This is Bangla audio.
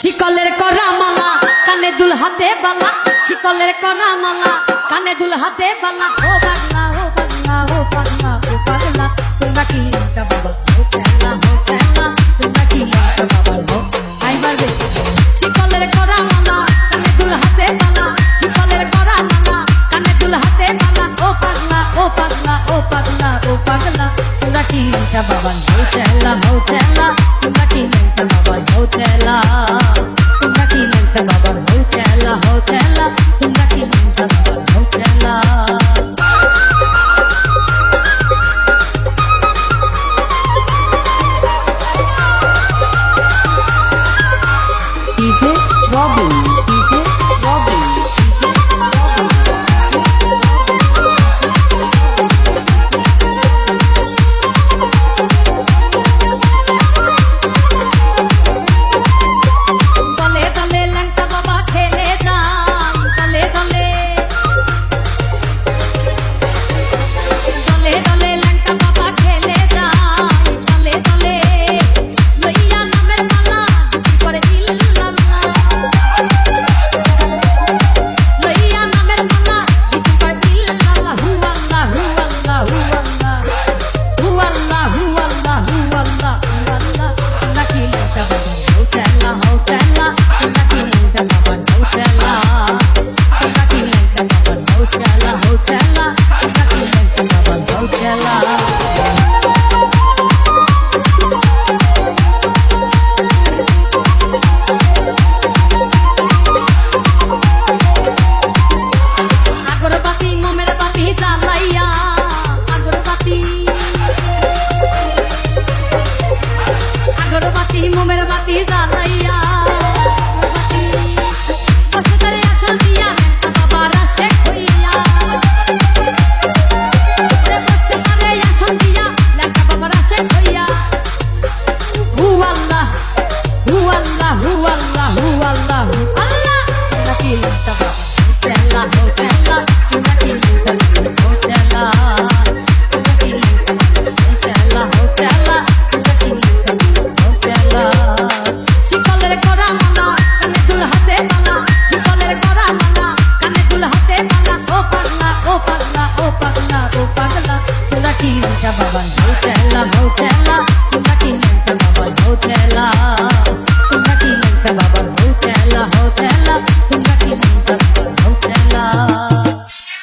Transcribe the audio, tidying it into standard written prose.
শিকলের করা মালা কানে দুল হাতে বালা, শিকলের করা মালা কানে দুল হাতে বালা। ও পাগলা ও পাগলা ও পাগলা ও পাগলা, তোমরা কি লেংটা বাবা ও খেলা ও খেলা, তোমরা কি লেংটা বাবা ও আই মারবে। শিকলের করা মালা কানে দুল হাতে বালা, শিকলের করা মালা কানে দুল হাতে বালা। ও পাগলা ও পাগলা ও পাগলা ও পাগলা, তোমরা কি লেংটা বাবা ও খেলা ও খেলা, তোমরা কি লেংটা বাবা ও খেলা, তোমরা কি লেংটা বাবা ও খেলা ও খেলা, তোমরা কি লেংটা বাবা ও খেলা। DJ Robin, DJ Robin, DJ দলে দলে ল্যাংটা বাবা খেলে যান, দলে দলে দলে দলে ল্যাংটা বাবা খেলে যান, দলে দলে লইয়া নামের মালা করে ইল্লাল্লাহ, লইয়া নামের মালা করে ইল্লাল্লাহ। হু আল্লাহ হু আল্লাহ হু আল্লাহ হু আল্লাহ হু আল্লাহ হু আল্লাহ হু আল্লাহ, তোমরা কি লেংটা বাবা ও খেলা ও খেলা, তোমরা কি লেংটা বাবা ও খেলা, তোমরা কি লেংটা বাবা ও খেলা ও খেলা, তোমরা কি লেংটা বাবা ও খেলা। আগরবাতি মোমের বাতি জ্বালাইয়া, আগরবাতি আগরবাতি মোমের বাতি জ্বালাইয়া, বসে তারে আসন দিয়া লেংটা বাবার আসে হইয়া, বসতে পারে আসন দিয়া লেংটা বাবার আসে হইয়া। হু আল্লাহ হু আল্লাহ হু আল্লাহ হু আল্লাহ হু আল্লাহ, তোমরা কি লেংটা বাবা খেলা ও খেলা, তোমরা কি লেংটা বাবা ও খেলা, তোমরা কি লেংটা বাবা ও খেলা ও খেলা, তোমরা কি লেংটা বাবা ও খেলা। শিকলের করা মালা কানে দুল হাতে বালা, শিকলের করা মালা কানে দুল হাতে বালা। ও পাগলা ও পাগলা ও পাগলা ও পাগলা, তোমরা কি লেংটা বাবা ও খেলা ও খেলা, তোমরা কি লেংটা বাবা ও খেলা।